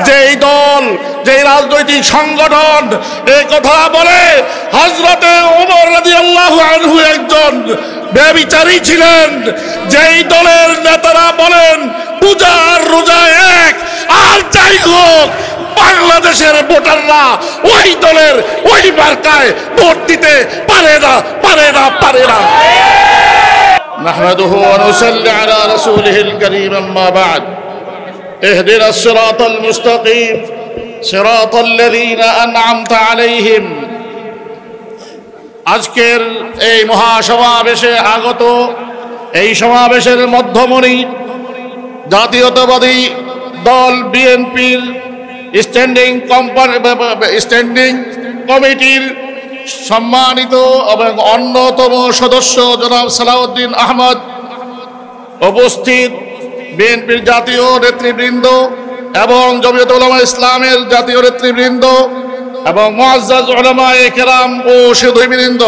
যেই দল, যেই রাজনৈতিক সংগঠন এই কথা বলে হযরতে ওমর রাদিয়াল্লাহু আনহু একজন ব্যভিচারী ছিলেন, যেই দলের নেতারা বলেন পূজা আর রোজা এক, আর যাই হোক বাংলাদেশের ভোটাররা ওই দলের ওই মার্কায় ভোট দিতে পারে না, পারে না, পারে না। নাহমাদুহু ওয়া নুসাল্লি আলা রাসূলিহিল কারীম, আম্মা বা'দ। اهدنا الصراط المستقيم صراط الذين أنعمت عليهم। আজকের এই মহাসমাবেশে আগত এই সমাবেশের মধ্যমণি জাতীয়তাবাদী দল বিএনপির স্ট্যান্ডিং কমিটির সম্মানিত এবং অন্যতম সদস্য জনাব সালাউদ্দিন আহমদ, উপস্থিত বিএনপির জাতীয় নেতৃবৃন্দ এবং জমিয়ত উলামা ইসলামের জাতীয় নেতৃবৃন্দ এবং মুআজ্জাজ উলামায়ে কেরাম ও সুধীবৃন্দ,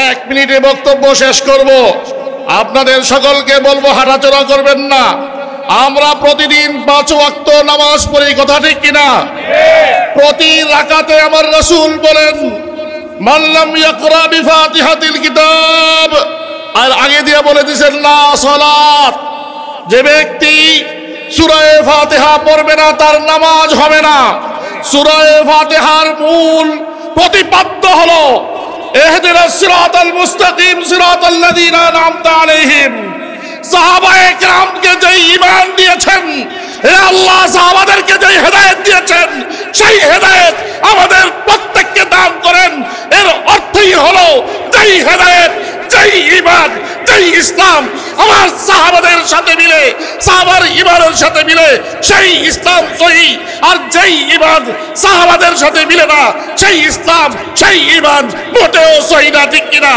1 মিনিটে বক্তব্য শেষ করব। আপনাদের সকলকে বলবো হাঁটাচলা করবেন না। আমরা প্রতিদিন 5 ওয়াক্ত নামাজ পড়ি, কথা ঠিক কিনা? প্রতি রাকাতে আমার রাসূল বলেন মান লাম ইয়াকরা বিফাতিহাতিল কিতাব, আর আগে দিয়ে বলে দিয়েছেন লা সালাত। যে ব্যক্তি সূরা ফাতিহা পড়বে না তার নামাজ হবে না। সূরা ফাতিহার মূল প্রতিপাদ্য হলো ইহদিনাস সিরাতাল মুস্তাকিম সিরাতাল লাযিনা আন'আমতা আলাইহিম। সাহাবায়ে কেরামকে যে ঈমান দিয়েছেন, হে আল্লাহ সাহাবাদেরকে যে হেদায়েত দিয়েছেন, সেই হেদায়েত আমাদের প্রত্যেককে দান করেন। এর অর্থই হলো যেই হেদায়েত, যেই ঈমান, যেই ইসলাম আমার সাহাবাদের সাথে মিলে, সাহাবার ঈমানের সাথে মিলে সেই ইসলাম সহি। আর যেই ঈমান সাহাবাদের সাথে মিলে না, সেই ইসলাম, সেই ঈমান মোটেও সহি না, ঠিক কিনা?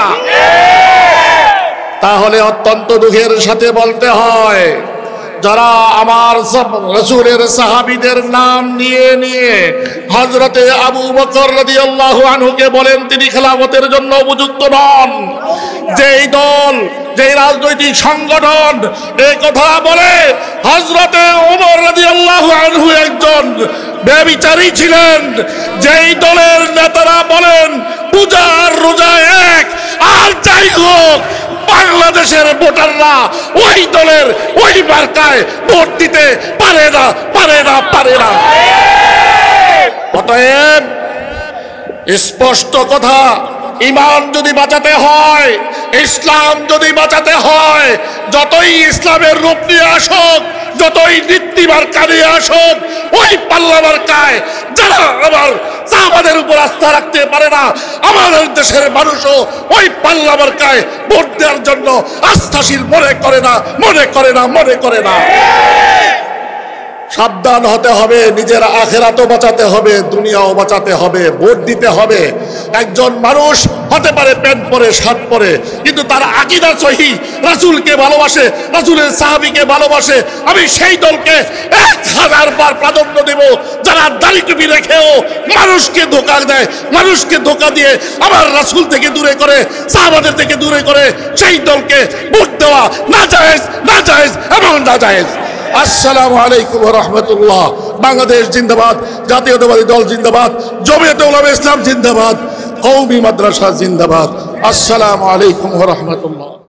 তাহলে অত্যন্ত দুঃখের সাথে বলতে হয়, যারা আমার রাসূলের সাহাবীদের নাম নিয়ে নিয়ে হযরতে আবু বকর রাদিয়াল্লাহু আনহুকে বলেন তিনি খেলাফতের জন্য উপযুক্ত নন, যেই দল, যেই রাজনৈতিক সংগঠন এই কথা বলে হযরতে ওমর রাদিয়াল্লাহু আনহু একজন ব্যভিচারী ছিলেন, যেই দলের নেতারা বলেন পূজা আর রোজা এক, আর যাই হোক বাংলাদেশের ভোটাররা ওই দলের ওই মার্কায় ভোট দিতে পারে না, পারে না, পারে না। অতএব স্পষ্ট কথা, ঈমান যদি বাঁচাতে হয়, ইসলাম যদি বাঁচাতে হয়, যতই ইসলামের রূপ নিয়ে আসুক, যতই নীতি মার্কা নিয়ে আসুক, ওই পাল্লা মার্কায় যারা আমার সাহাবাদের উপর আস্থা রাখতে পারে না, আমাদের দেশের মানুষও ওই পাল্লা মার্কায় ভোট দেওয়ার জন্য আস্থাশীল মনে করে না, মনে করে না, মনে করে না। সাবধান হতে হবে, নিজের আখিরাতও বাঁচাতে হবে, দুনিয়াও বাঁচাতে হবে, ভোট দিতে হবে। একজন মানুষ হতে পারে প্যান্ট পরে, শার্ট পরে, কিন্তু তার আকীদা সহি, রাসূলকে ভালোবাসে, রাসূলের সাহাবীকে ভালোবাসে। আমি সেই দলকে 1000 বার প্রাধান্য দেব যারা দাড়ি টুপি রেখেও মানুষকে ধোঁকা দেয়, মানুষকে ধোঁকা দিয়ে আমার রাসূল থেকে দূরে করে, সাহাবাদের থেকে দূরে করে সেই দলকে ভোট দেওয়া নাজায়েজ, নাজায়েজ এবং নাজায়েজ। আসসালামু আলাইকুম ওয়া রাহমাতুল্লাহ। বাংলাদেশ জিন্দাবাদ, জাতীয়তাবাদী দল জিন্দাবাদ, জমিয়ত উলামা ইসলাম জিন্দাবাদ, কওমি মাদ্রাসা জিন্দাবাদ। আসসালামু আলাইকুম ওয়া রাহমাতুল্লাহ।